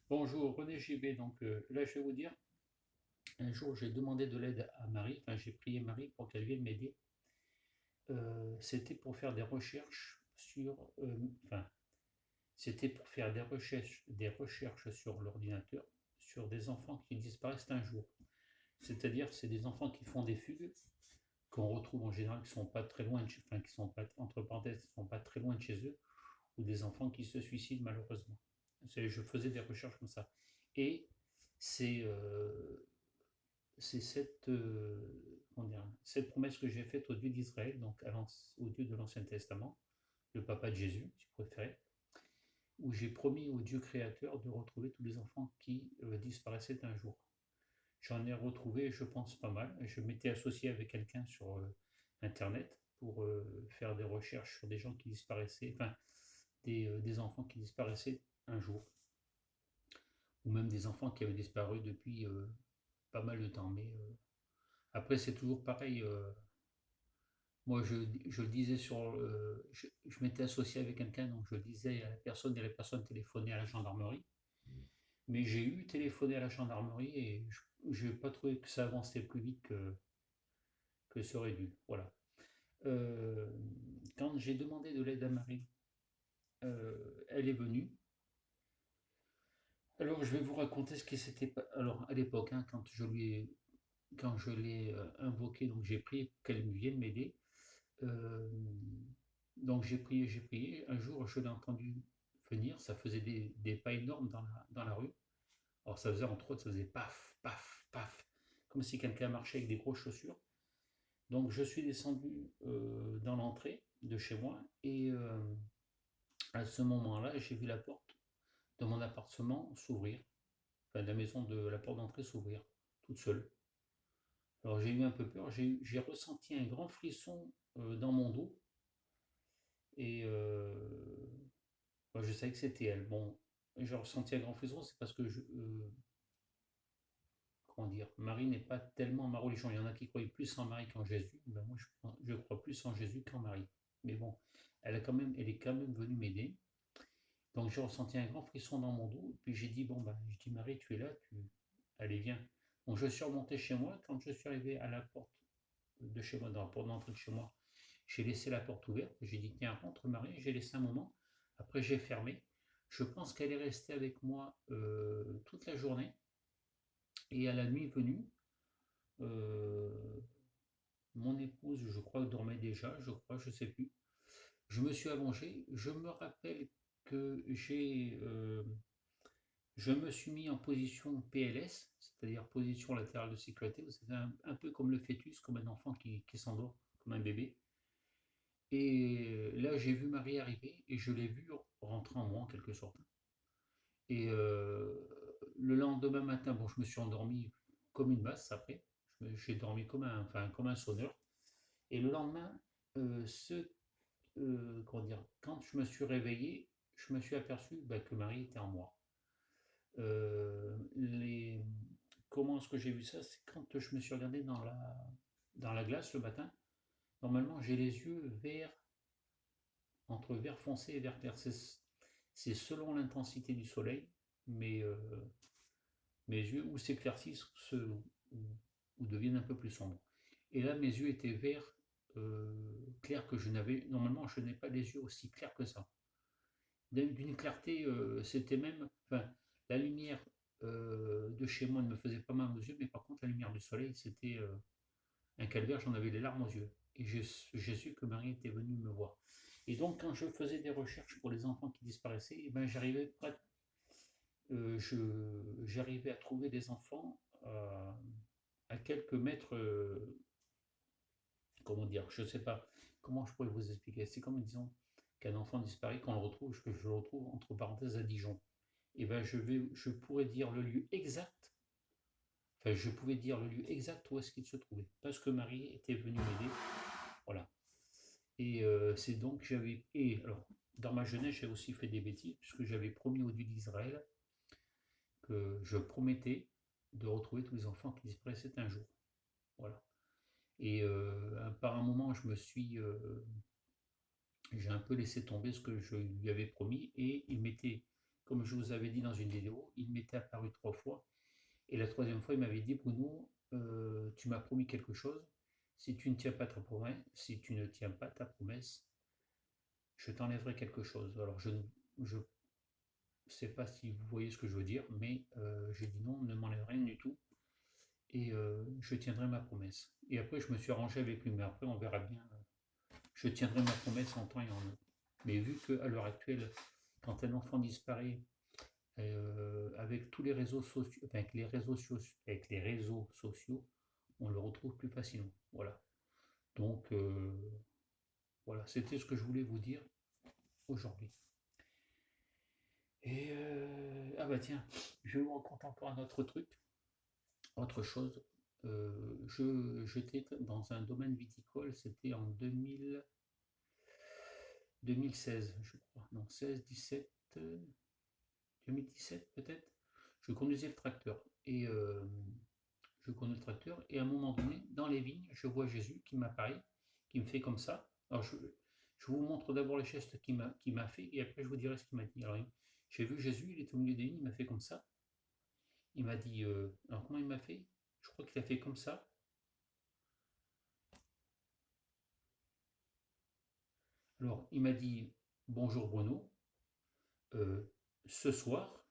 Bonjour, René JB. Donc là, je vais vous dire, un jour, j'ai demandé de l'aide à Marie, enfin, j'ai prié Marie pour qu'elle vienne m'aider. C'était pour faire des recherches sur, enfin, c'était pour faire des recherches sur l'ordinateur, sur des enfants qui disparaissent un jour. C'est-à-dire, c'est des enfants qui font des fugues, qu'on retrouve en général, qui sont pas très loin, enfin, qui sont pas, entre parenthèses, qui sont pas très loin de chez eux, ou des enfants qui se suicident malheureusement. Je faisais des recherches comme ça. Et c'est c'est cette promesse que j'ai faite au Dieu d'Israël, donc au Dieu de l'Ancien Testament, le papa de Jésus, si vous préférez, où j'ai promis au Dieu créateur de retrouver tous les enfants qui disparaissaient un jour. J'en ai retrouvé, je pense, pas mal. Je m'étais associé avec quelqu'un sur Internet pour faire des recherches sur des gens qui disparaissaient, enfin, des enfants qui disparaissaient un jour, ou même des enfants qui avaient disparu depuis pas mal de temps. Mais après, c'est toujours pareil. Moi, je le disais je m'étais associé avec quelqu'un, donc je le disais à la personne et la personne téléphonait à la gendarmerie. Mais j'ai eu téléphoné à la gendarmerie et je n'ai pas trouvé que ça avançait plus vite que ça aurait dû. Voilà. Euh, Quand j'ai demandé de l'aide à Marie, elle est venue. Alors, je vais vous raconter ce qui s'était passé. Alors, à l'époque, hein, quand je l'ai invoqué, donc j'ai prié qu'elle vienne m'aider. Euh, donc j'ai prié, j'ai prié. Un jour, je l'ai entendu venir. Ça faisait des pas énormes dans la rue. Alors ça faisait entre autres, ça faisait paf, paf, paf, comme si quelqu'un marchait avec des grosses chaussures. Donc je suis descendu dans l'entrée de chez moi et à ce moment-là, j'ai vu la porte de mon appartement s'ouvrir, enfin de la maison de la porte d'entrée s'ouvrir, toute seule. Alors j'ai eu un peu peur, j'ai ressenti un grand frisson dans mon dos et moi, je savais que c'était elle. Bon, j'ai ressenti un grand frisson, c'est parce que comment dire, Marie n'est pas tellement ma religion. Il y en a qui croient plus en Marie qu'en Jésus. Ben moi, je crois plus en Jésus qu'en Marie. Mais bon, elle est quand même venue m'aider. Donc j'ai ressenti un grand frisson dans mon dos. Et puis j'ai dit, bon, ben, je dis, Marie, tu es là, allez, viens. Donc je suis remonté chez moi. Quand je suis arrivé à la porte de chez moi, dans la porte d'entrée de chez moi, j'ai laissé la porte ouverte. J'ai dit, tiens, rentre Marie. J'ai laissé un moment. Après, j'ai fermé. Je pense qu'elle est restée avec moi toute la journée. Et à la nuit venue, euh, mon épouse, je crois, dormait déjà, je crois, je sais plus. Je me suis allongé. Je me rappelle que je me suis mis en position PLS, c'est-à-dire position latérale de sécurité. C'est un peu comme le fœtus, comme un enfant qui s'endort, comme un bébé. Et là, j'ai vu Marie arriver et je l'ai vue rentrer en moi, en quelque sorte. Et le lendemain matin, bon, je me suis endormi comme une masse après. J'ai dormi comme un sonneur. Et le lendemain, comment dire, quand je me suis réveillé, je me suis aperçu bah, que Marie était en moi. Euh, les... Comment est-ce que j'ai vu ça? C'est quand je me suis regardé dans la glace le matin. Normalement, j'ai les yeux verts, entre vert foncé et vert clair. C'est selon l'intensité du soleil, mais mes yeux ou s'éclaircissent ou deviennent un peu plus sombres. Et là, mes yeux étaient verts clairs que je n'avais. Normalement, je n'ai pas les yeux aussi clairs que ça. D'une clarté, c'était même. Enfin, la lumière de chez moi ne me faisait pas mal aux yeux, mais par contre, la lumière du soleil, c'était un calvaire, j'en avais les larmes aux yeux. Et j'ai su que Marie était venue me voir. Et donc, quand je faisais des recherches pour les enfants qui disparaissaient, eh ben, j'arrivais à trouver des enfants à quelques mètres, comment dire, je ne sais pas comment je pourrais vous expliquer. C'est comme disons qu'un enfant disparaît, qu'on le retrouve, que je le retrouve entre parenthèses à Dijon. Et ben je pourrais dire le lieu exact, enfin je pouvais dire le lieu exact où est-ce qu'il se trouvait, parce que Marie était venue m'aider, voilà. Et c'est donc et alors dans ma jeunesse j'ai aussi fait des bêtises puisque j'avais promis au Dieu d'Israël que je promettais de retrouver tous les enfants qui disparaissaient un jour, voilà. Et par un moment j'ai un peu laissé tomber ce que je lui avais promis et il m'était comme je vous avais dit dans une vidéo, il m'était apparu 3 fois. Et la troisième fois, il m'avait dit, Bruno, tu m'as promis quelque chose. Si tu ne tiens pas ta promesse, si tu ne tiens pas ta promesse, je t'enlèverai quelque chose. Alors je ne sais pas si vous voyez ce que je veux dire, mais j'ai dit non, ne m'enlève rien du tout. Et je tiendrai ma promesse. Et après, je me suis arrangé avec lui, mais après, on verra bien. Je tiendrai ma promesse en temps et en heure. Mais vu qu'à l'heure actuelle, quand un enfant disparaît, avec tous les réseaux sociaux, enfin, avec les réseaux sociaux, on le retrouve plus facilement. Voilà. Donc, voilà, c'était ce que je voulais vous dire aujourd'hui. Et ah bah tiens, je vais vous raconter encore un autre truc, autre chose. J'étais dans un domaine viticole, c'était en 2016, je crois. Non, 16, 17, 2017 peut-être. Je conduisais le tracteur. Et je conduis le tracteur. Et à un moment donné, dans les vignes, je vois Jésus qui m'apparaît, qui me fait comme ça. Alors je vous montre d'abord les gestes qu'il m'a fait, et après je vous dirai ce qu'il m'a dit. Alors j'ai vu Jésus, il était au milieu des vignes, il m'a fait comme ça. Il m'a dit, alors comment il m'a fait? Je crois qu'il a fait comme ça. Alors il m'a dit, bonjour Bruno, ce soir,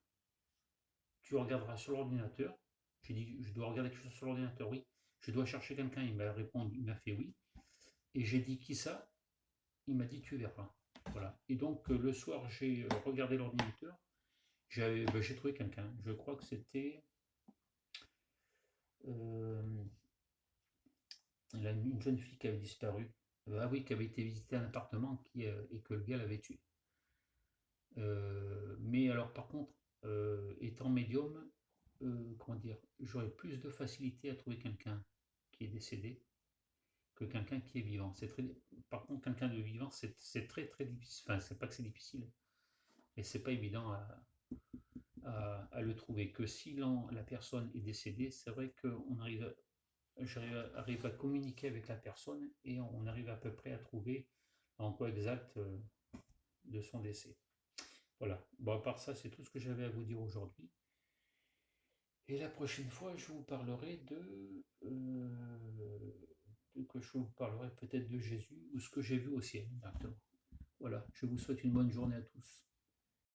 tu regarderas sur l'ordinateur. J'ai dit, je dois regarder quelque chose sur l'ordinateur, oui. Je dois chercher quelqu'un, il m'a répondu, il m'a fait oui. Et j'ai dit, qui ça? Il m'a dit, tu verras. Voilà. Et donc, le soir, j'ai regardé l'ordinateur, j'ai trouvé quelqu'un. Je crois que c'était euh, une jeune fille qui avait disparu. Ah oui, qui avait été visiter un appartement et que le gars l'avait tué. Mais alors, par contre, étant médium, comment dire, j'aurais plus de facilité à trouver quelqu'un qui est décédé que quelqu'un qui est vivant. Par contre, quelqu'un de vivant, c'est très très difficile. Enfin, c'est pas que c'est difficile, mais c'est pas évident à le trouver. Que si la personne est décédée, c'est vrai qu'on j'arrive à communiquer avec la personne et on arrive à peu près à trouver l'endroit exact de son décès. Voilà. Bon, à part ça, c'est tout ce que j'avais à vous dire aujourd'hui. Et la prochaine fois, je vous parlerai que je vous parlerai peut-être de Jésus ou ce que j'ai vu au ciel directement. Voilà. Je vous souhaite une bonne journée à tous.